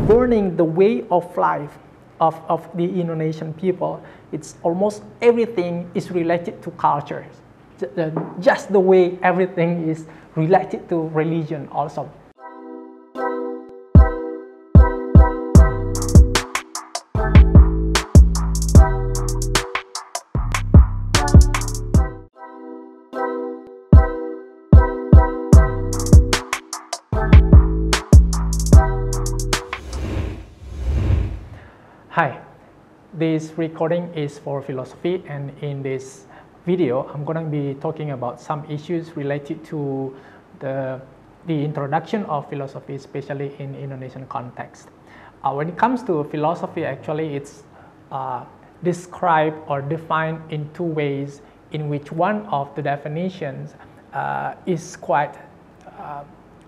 governing the way of life of the Indonesian people. It's almost everything is related to culture, just the way everything is related to religion also. Hi, this recording is for philosophy, and in this video I'm going to be talking about some issues related to the introduction of philosophy, especially in Indonesian context. When it comes to philosophy, actually it's described or defined in two ways, in which one of the definitions is quite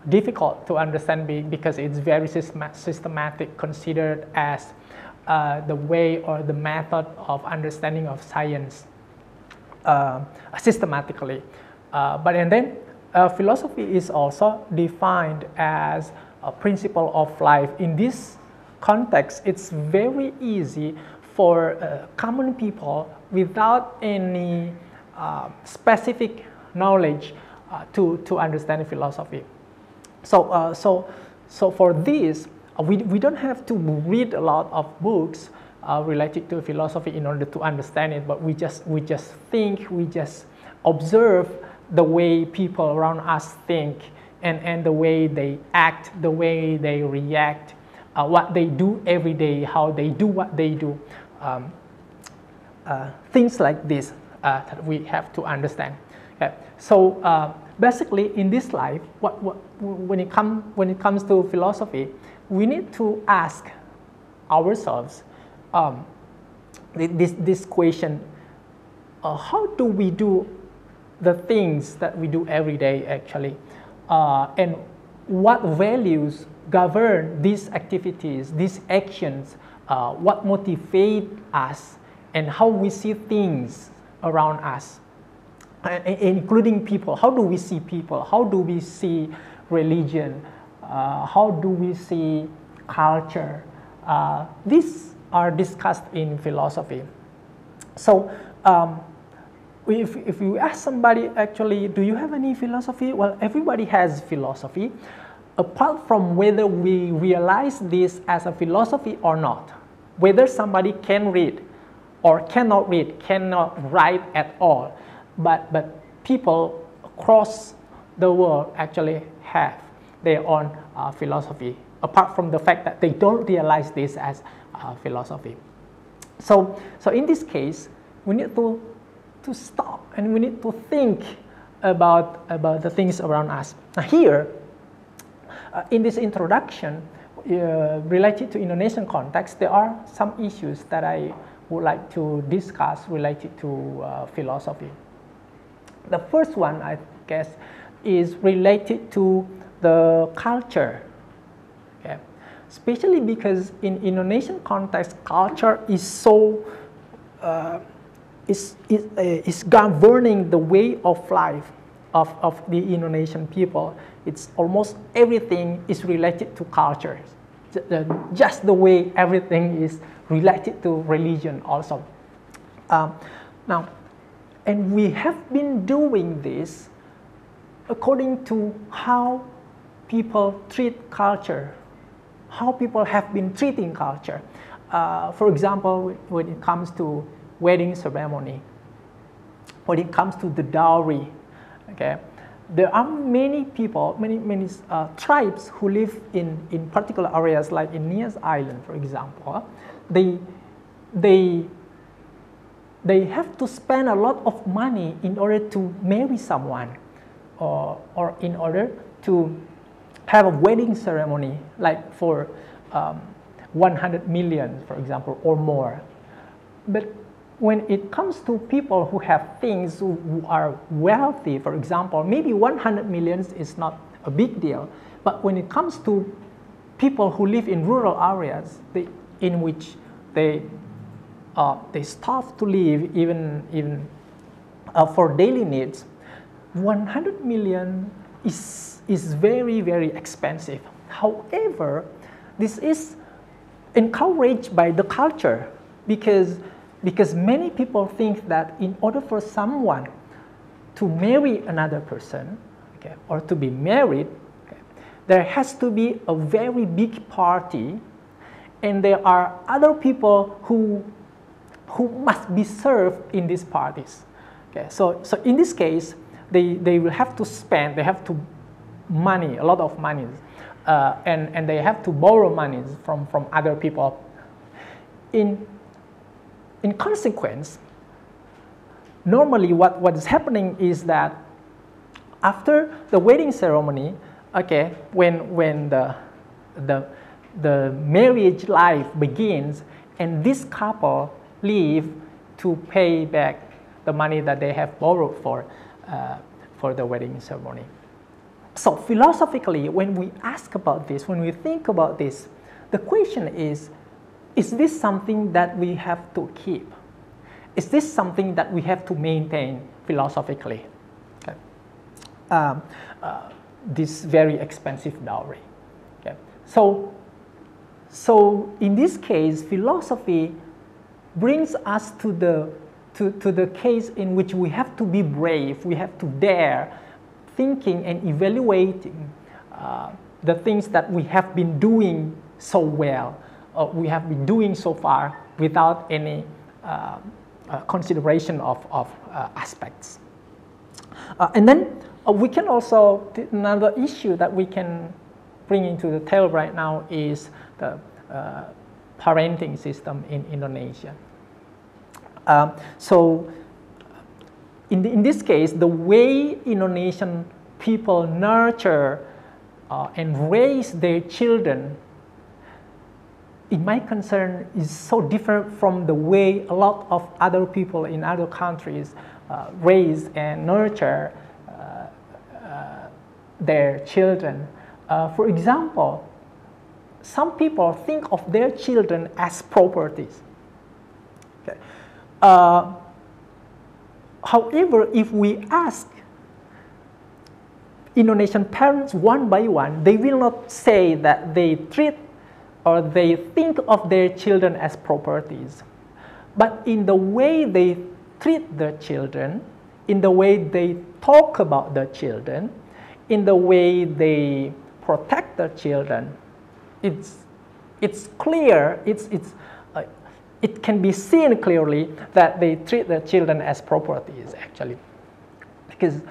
difficult to understand because it's very systematic, considered as the way or the method of understanding of science systematically. And then philosophy is also defined as a principle of life. In this context, it's very easy for common people without any specific knowledge to understand philosophy. So for this, we don't have to read a lot of books related to philosophy in order to understand it, but we just think, we just observe the way people around us think, and the way they act, the way they react, what they do every day, how they do what they do. Things like this that we have to understand. Okay. So basically, in this life, when it comes to philosophy, we need to ask ourselves this question: how do we do the things that we do every day, actually, and what values govern these activities, these actions, what motivate us, and how we see things around us, including people. How do we see people? How do we see religion? How do we see culture? These are discussed in philosophy. So if you ask somebody, actually, do you have any philosophy? Well, everybody has philosophy, apart from whether we realize this as a philosophy or not. Whether somebody can read or cannot read, cannot write at all. But people across the world actually have their own philosophy, apart from the fact that they don't realize this as philosophy. So in this case, we need to stop and we need to think about the things around us. Now here, in this introduction related to Indonesian context, there are some issues that I would like to discuss related to philosophy. The first one, I guess, is related to the culture, okay? Especially because in Indonesian context, culture is so is governing the way of life of the Indonesian people. It's almost everything is related to culture, just the way everything is related to religion also. Now, and we have been doing this according to how people treat culture, how people have been treating culture. For example, when it comes to wedding ceremony, when it comes to the dowry, okay, there are many people, many tribes who live in particular areas, like in Nias Island, for example. They have to spend a lot of money in order to marry someone, or in order to have a wedding ceremony, like for 100 million, for example, or more. But when it comes to people who have things, who are wealthy, for example, maybe 100 million is not a big deal. But when it comes to people who live in rural areas, in which they starve to live even for daily needs, 100 million is very, very expensive. However, this is encouraged by the culture, because many people think that in order for someone to marry another person, okay, or to be married, okay, there has to be a very big party, and there are other people who must be served in these parties. Okay, so in this case, they will have to spend, they have to money, a lot of money, and they have to borrow money from other people. In consequence, normally what is happening is that after the wedding ceremony, okay, when the marriage life begins, and this couple leave to pay back the money that they have borrowed for the wedding ceremony. So philosophically, when we ask about this, when we think about this, the question is this something that we have to keep? Is this something that we have to maintain philosophically? Okay. This very expensive dowry. Okay. So in this case, philosophy brings us to the case in which we have to be brave, we have to dare thinking and evaluating the things that we have been doing so well, we have been doing so far without any consideration of aspects. And then we can also, another issue that we can bring into the table right now is the parenting system in Indonesia. So in this case, the way Indonesian people nurture and raise their children, in my concern, is so different from the way a lot of other people in other countries raise and nurture their children. For example, some people think of their children as properties. Okay. However, if we ask Indonesian parents one by one, they will not say that they treat or they think of their children as properties. But in the way they treat their children, in the way they talk about their children, in the way they protect their children, it's clear, it can be seen clearly that they treat their children as properties, actually. Because,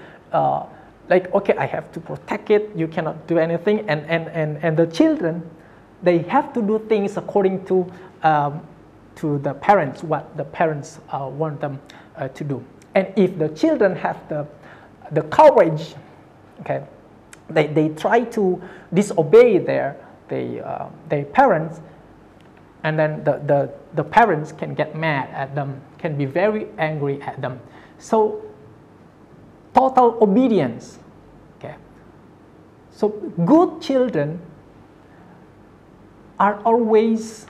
like, okay, I have to protect it, you cannot do anything, and the children, they have to do things according to the parents, what the parents want them to do. And if the children have the courage, okay, they try to disobey their parents, and then the parents can get mad at them, can be very angry at them. So total obedience. Okay. So good children are always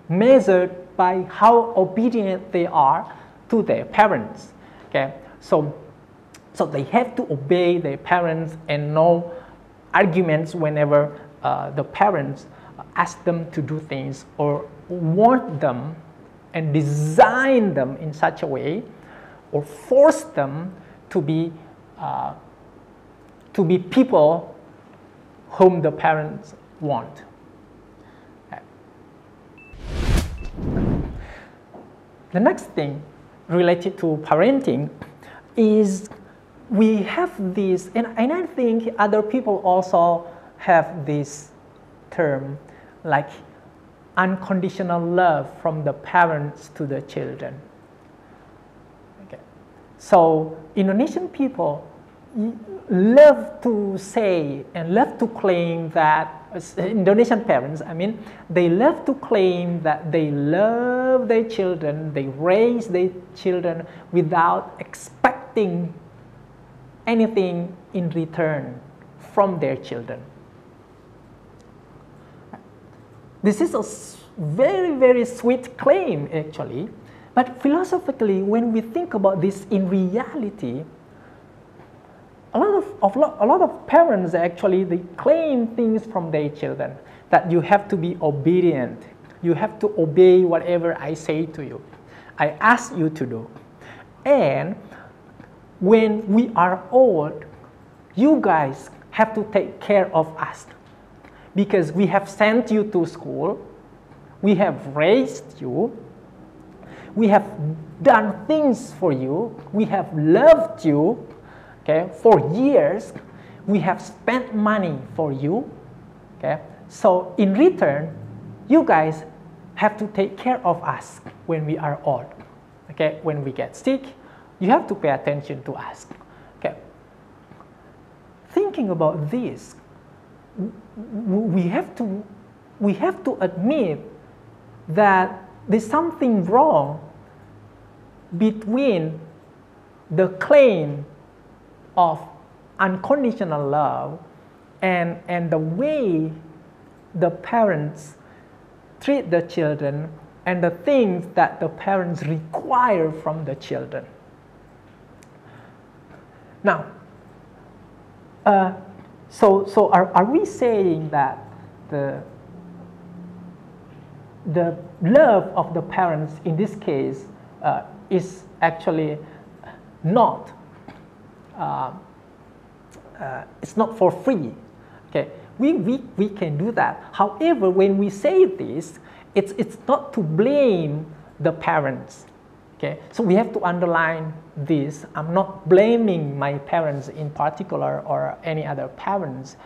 measured by how obedient they are to their parents. Okay. So they have to obey their parents and no arguments whenever the parents ask them to do things or want them and design them in such a way or force them to be people whom the parents want. Okay. The next thing related to parenting is we have this, and I think other people also have this term, like unconditional love from the parents to the children. Okay. So Indonesian people love to say and love to claim that, Indonesian parents, I mean, they love to claim that they love their children, they raise their children without expecting anything in return from their children. This is a very, very sweet claim, actually. But philosophically, when we think about this in reality, a lot of parents actually, they claim things from their children, that you have to be obedient, You have to obey whatever I say to you. I ask you to do. And when we are old, you guys have to take care of us because we have sent you to school, we have raised you, we have done things for you, we have loved you, okay, for years, we have spent money for you, okay. So in return, you guys have to take care of us when we are old, okay. When we get sick, you have to pay attention to us, okay. Thinking about this, we have to admit that there's something wrong between the claim of unconditional love and the way the parents treat the children and the things that the parents require from the children. Now, so are we saying that the love of the parents in this case is actually not it's not for free? Okay, we can do that. However, when we say this, it's not to blame the parents. Okay, so we have to underline this. I'm not blaming my parents in particular or any other parents,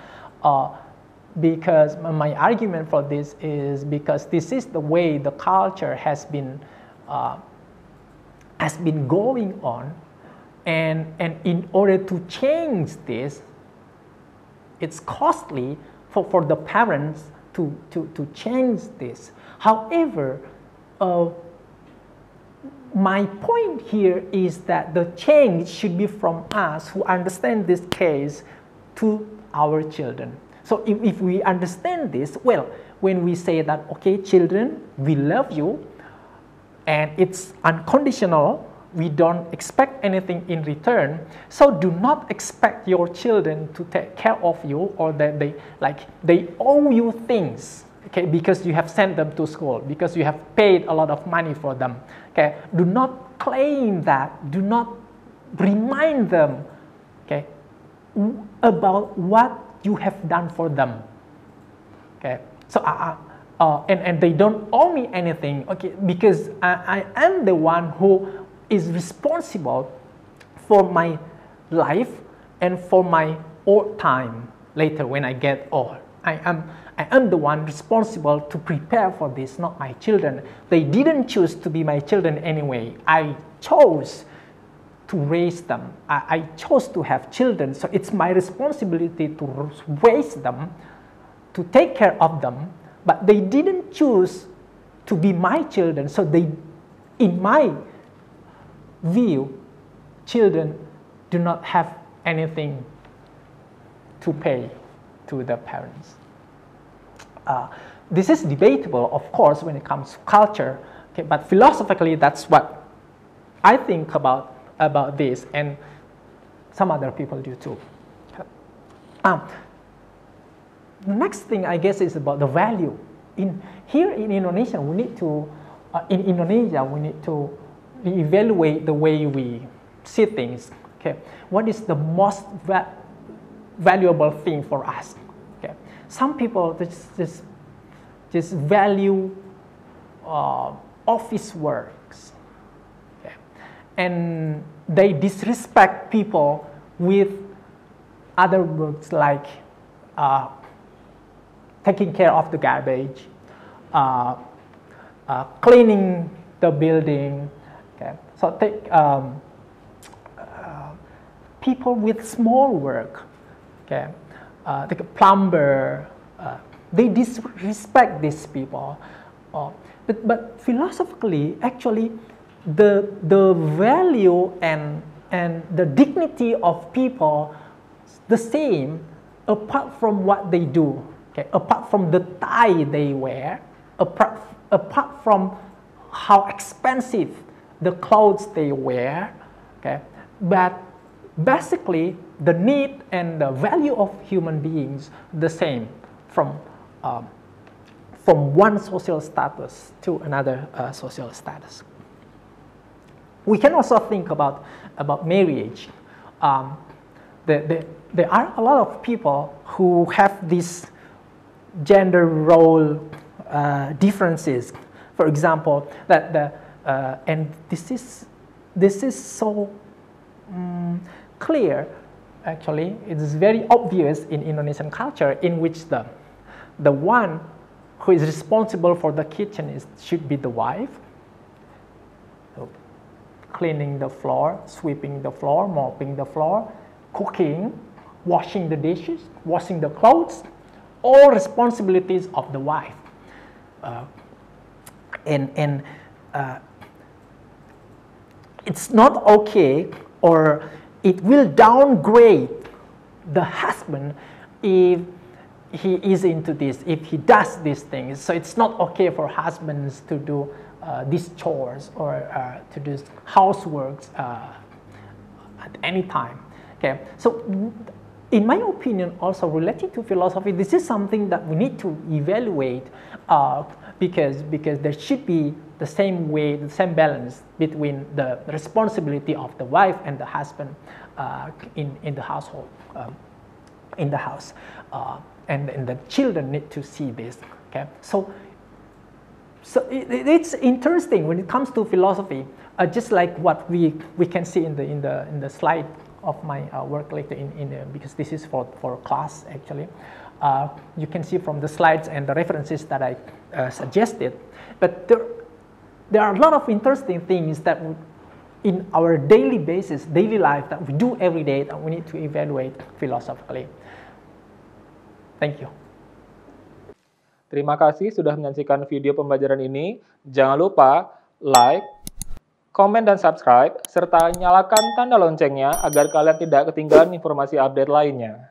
because my argument for this is because this is the way the culture has been going on, and in order to change this, it's costly for the parents to change this. However, my point here is that the change should be from us who understand this case to our children. So if we understand this, well, when we say that, okay, children, we love you, and it's unconditional, we don't expect anything in return, so do not expect your children to take care of you or that they owe you things, okay, because you have sent them to school, because you have paid a lot of money for them. Okay, do not claim that. Do not remind them, okay, about what you have done for them. Okay, so and they don't owe me anything. Okay, because I am the one who is responsible for my life and for my old time later when I get old. I am the one responsible to prepare for this, not my children. They didn't choose to be my children anyway. I chose to raise them. I chose to have children, so it's my responsibility to raise them, to take care of them, but they didn't choose to be my children, so they, in my view, children do not have anything to pay to the parents. This is debatable, of course, when it comes to culture, okay, but philosophically, that's what I think about this, and some other people do too. The next thing, I guess, is about the value. Here in Indonesia, we need to evaluate the way we see things. Okay, what is the most valuable thing for us? Okay, some people just value office works, okay, and they disrespect people with other works like taking care of the garbage, cleaning the building. Okay, so take people with small work. Okay, like a plumber. They disrespect these people. But philosophically, actually, the value and the dignity of people the same apart from what they do. Okay, apart from the tie they wear, apart from how expensive the clothes they wear. Okay, but basically the need and the value of human beings the same from from one social status to another social status. We can also think about marriage. There are a lot of people who have these gender role differences. For example, and this is so clear. Actually, it is very obvious in Indonesian culture, in which the one who is responsible for the kitchen should be the wife. So, cleaning the floor, sweeping the floor, mopping the floor, cooking, washing the dishes, washing the clothes, all responsibilities of the wife. It's not okay, or it will downgrade the husband if he is into this, if he does these things. So it's not okay for husbands to do these chores or to do houseworks at any time. Okay, so in my opinion, also related to philosophy, this is something that we need to evaluate because there should be the same way, the same balance between the responsibility of the wife and the husband in the household, in the house, and the children need to see this. Okay, so it's interesting when it comes to philosophy, just like what we can see in the slide of my work later because this is for class actually. You can see from the slides and the references that I suggested, but there are a lot of interesting things that in our daily basis, daily life that we do every day that we need to evaluate philosophically. Thank you. Terima kasih sudah menyaksikan video pembelajaran ini. Jangan lupa like, komen dan subscribe, serta nyalakan tanda loncengnya agar kalian tidak ketinggalan informasi update lainnya.